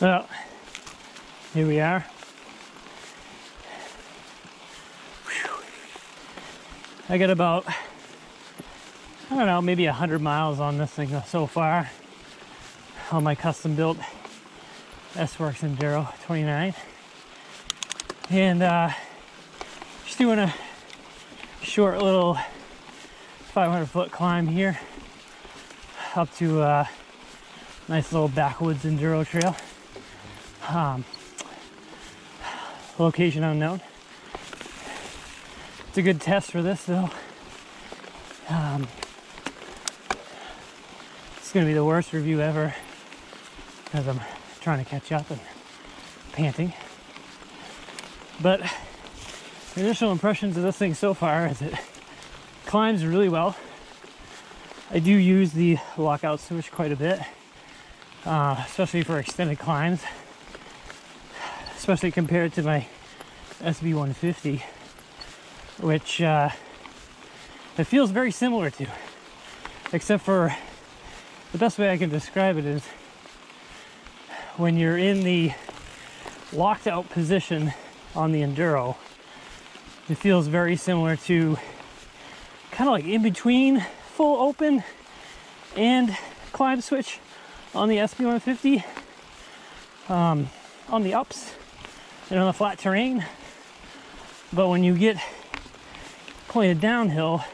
Well, here we are. Whew. I got about, I don't know, maybe 100 miles on this thing so far on my custom built Sworks Enduro 29. And just doing a short little 500-foot climb here up to a nice little backwoods enduro trail. Location unknown. It's a good test for this though. It's gonna be the worst review ever because I'm trying to catch up and panting. But the initial impressions of this thing so far is it climbs really well. I do use the lockout switch quite a bit, especially for extended climbs, especially compared to my SB150, which it feels very similar to, except for the best way I can describe it is when you're in the locked out position on the Enduro, it feels very similar to kind of like in between full open and climb switch on the SB150 on the ups and on the flat terrain. But when you get pointed downhill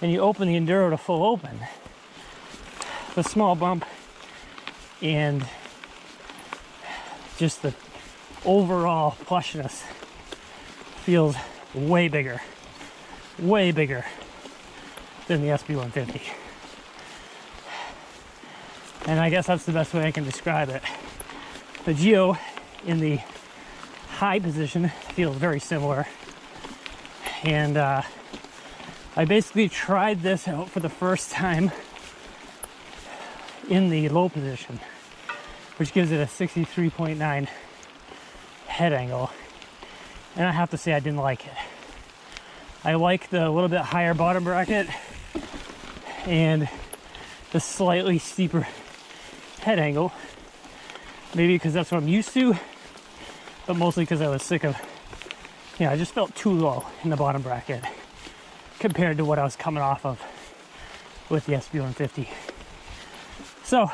and you open the Enduro to full open, the small bump and just the overall plushness feels way bigger than the SB150. And I guess that's the best way I can describe it. The geo in the high position feels very similar. And I basically tried this out for the first time in the low position, which gives it a 63.9 head angle. And I have to say I didn't like it. I like the little bit higher bottom bracket and the slightly steeper head angle. Maybe because that's what I'm used to, but mostly because I was sick of, I just felt too low in the bottom bracket compared to what I was coming off of with the SB150. So,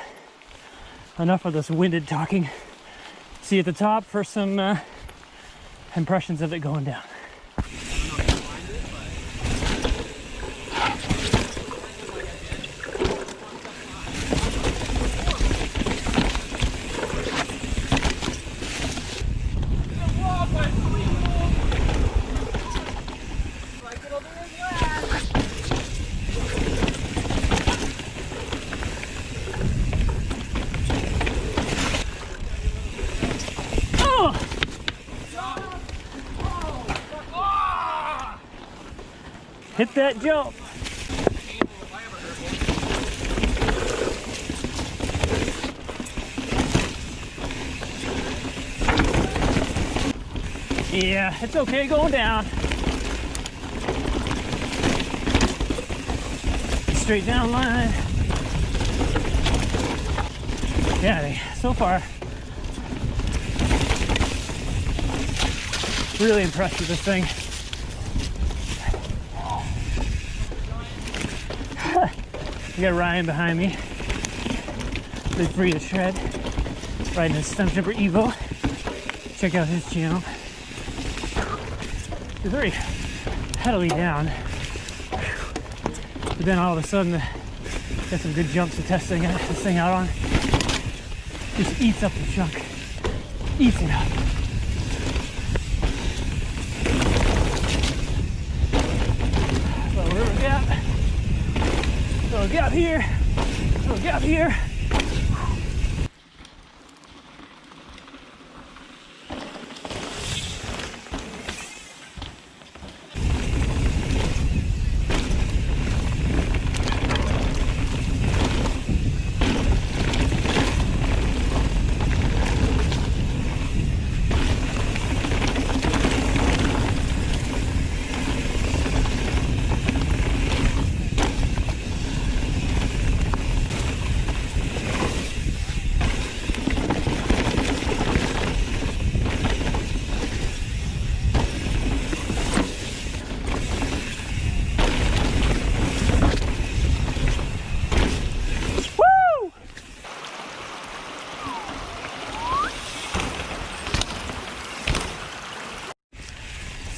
enough of this winded talking. See you at the top for some impressions of it going down. Hit that jump. Yeah, it's okay going down. Straight down line. Yeah, so far, really impressed with this thing. We got Ryan behind me. Big free to shred. Riding his Stunt Jumper Evo. Check out his channel. It's very pedally down. But then all of a sudden, got some good jumps to test this thing out on. Just eats up the chunk. Eats it up. Little gap. Little gap here. Little gap here.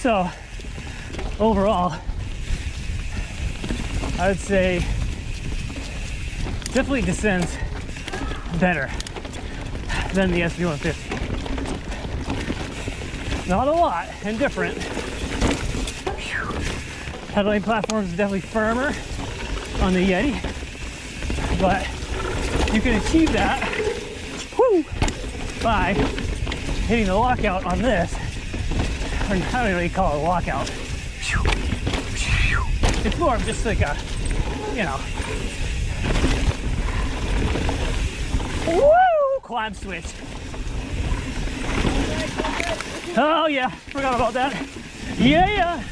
So overall, I would say definitely descends better than the SB150. Not a lot and different. Pedaling platform is definitely firmer on the Yeti, but you can achieve that by hitting the lockout on this. Or I don't really call it a lockout. It's more of just like a, you know, woo, climb switch. Oh yeah, forgot about that. Yeah.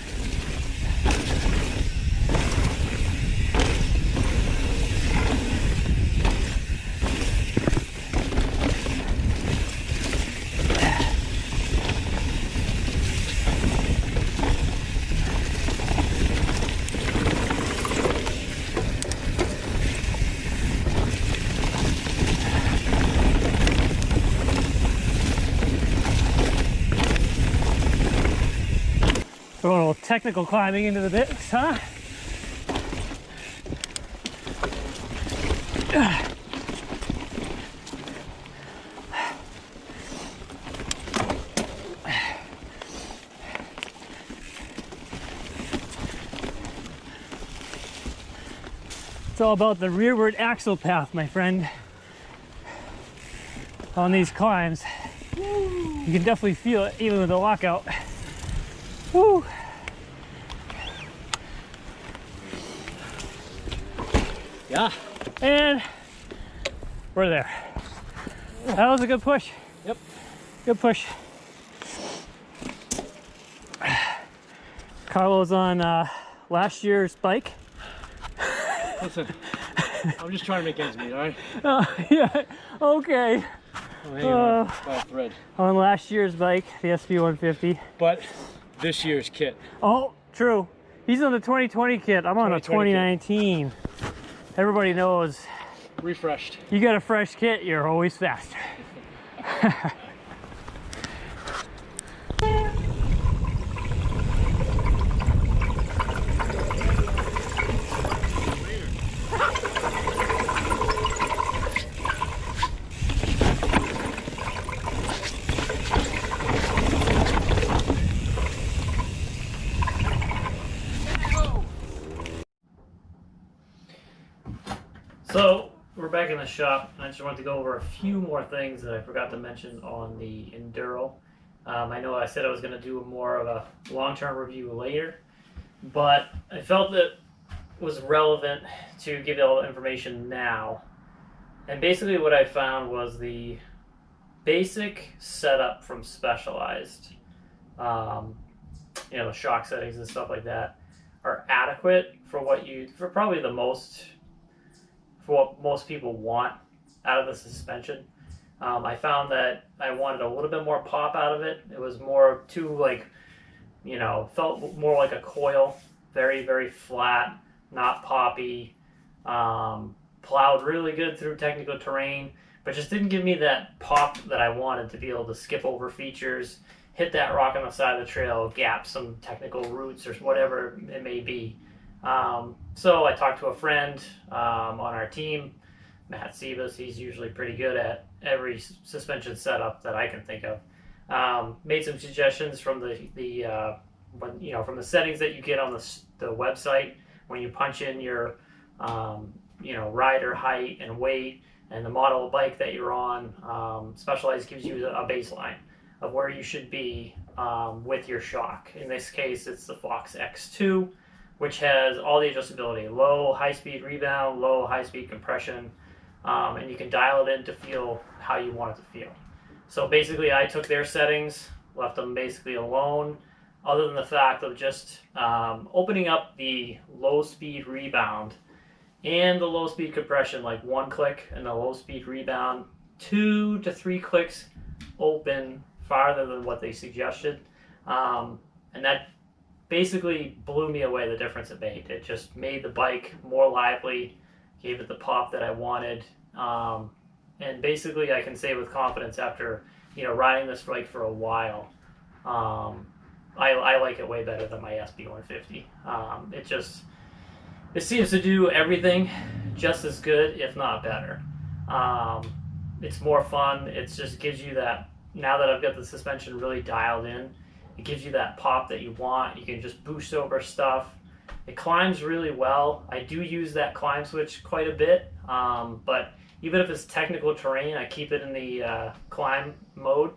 We're going a little technical climbing into the bits, huh? It's all about the rearward axle path, my friend. On these climbs, you can definitely feel it even with the lockout. Woo! Yeah. And we're there. That was a good push. Yep. Good push. Carlo's on last year's bike. Listen, I'm just trying to make ends meet, all right? Yeah, okay. I'm hanging on by a thread. On last year's bike, the SB150. But this year's kit. Oh, true. He's on the 2020 kit. I'm on a 2019. Everybody knows. Refreshed. You got a fresh kit, you're always faster. So we're back in the shop, and I just wanted to go over a few more things that I forgot to mention on the Enduro. I know I said I was going to do more of a long-term review later, but I felt that it was relevant to give you all the information now. And basically what I found was the basic setup from Specialized, you know, the shock settings and stuff like that, are adequate for for probably the most, for what most people want out of the suspension. I found that I wanted a little bit more pop out of it. It was more too, like, you know, felt more like a coil, very, very flat, not poppy, plowed really good through technical terrain, but just didn't give me that pop that I wanted to be able to skip over features, hit that rock on the side of the trail, gap some technical roots or whatever it may be. So I talked to a friend on our team, Matt Sebas. He's usually pretty good at every suspension setup that I can think of. Made some suggestions from from the settings that you get on the website when you punch in your rider height and weight and the model of bike that you're on. Specialized gives you a baseline of where you should be with your shock. In this case, it's the Fox X2, which has all the adjustability: low, high-speed rebound, low, high-speed compression, and you can dial it in to feel how you want it to feel. So basically, I took their settings, left them basically alone, other than the fact of just opening up the low-speed rebound and the low-speed compression, like 1 click, and the low-speed rebound 2 to 3 clicks open farther than what they suggested, and that basically blew me away, the difference it made. It just made the bike more lively, gave it the pop that I wanted, and basically I can say with confidence after riding this bike for a while, I like it way better than my SB150. It seems to do everything just as good, if not better. It's more fun. It just gives you that, now that I've got the suspension really dialed in, it gives you that pop that you want. You can just boost over stuff. It climbs really well. I do use that climb switch quite a bit, but even if it's technical terrain, I keep it in the climb mode.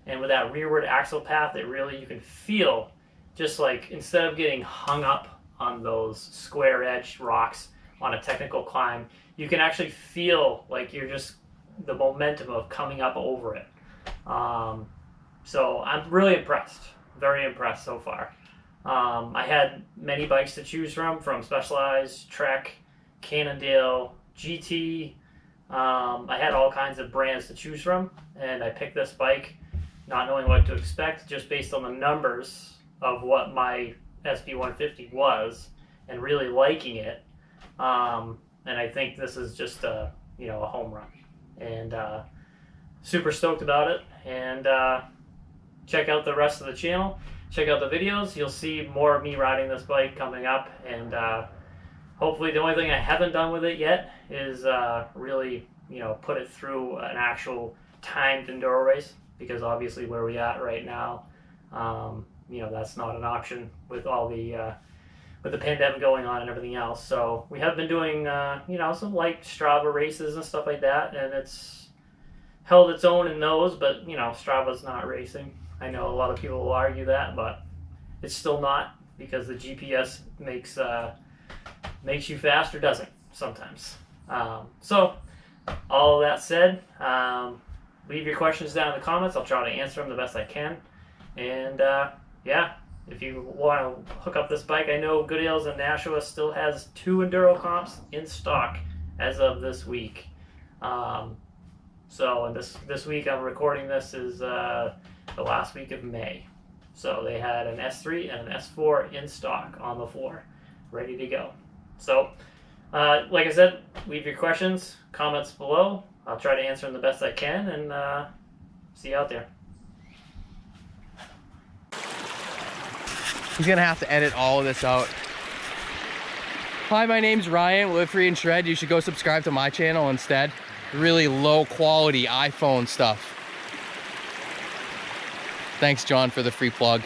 And with that rearward axle path, it really, you can feel, just like, instead of getting hung up on those square edged rocks on a technical climb, you can actually feel like you're just, the momentum of coming up over it. So I'm really impressed, very impressed so far. I had many bikes to choose from Specialized, Trek, Cannondale, GT. I had all kinds of brands to choose from, and I picked this bike not knowing what to expect, just based on the numbers of what my SB150 was, and really liking it. And I think this is just a home run, and super stoked about it. And check out the rest of the channel, check out the videos. You'll see more of me riding this bike coming up, and hopefully the only thing I haven't done with it yet is really put it through an actual timed enduro race, because obviously where we're at right now, that's not an option with all the with the pandemic going on and everything else. So we have been doing some light Strava races and stuff like that, and it's held its own in those, but Strava's not racing. I know a lot of people will argue that, but it's still not, because the GPS makes you faster, doesn't sometimes. So all of that said, leave your questions down in the comments. I'll try to answer them the best I can. And yeah, if you want to hook up this bike, I know Goodale's in Nashua still has 2 enduro comps in stock as of this week. So and this week I'm recording this is the last week of May. So they had an S3 and an S4 in stock on the floor, ready to go. So like I said, leave your questions, comments below. I'll try to answer them the best I can, and see you out there. He's gonna have to edit all of this out. Hi, my name's Ryan, Live Free and Shred. You should go subscribe to my channel instead. Really low quality iPhone stuff. Thanks, John, for the free plug.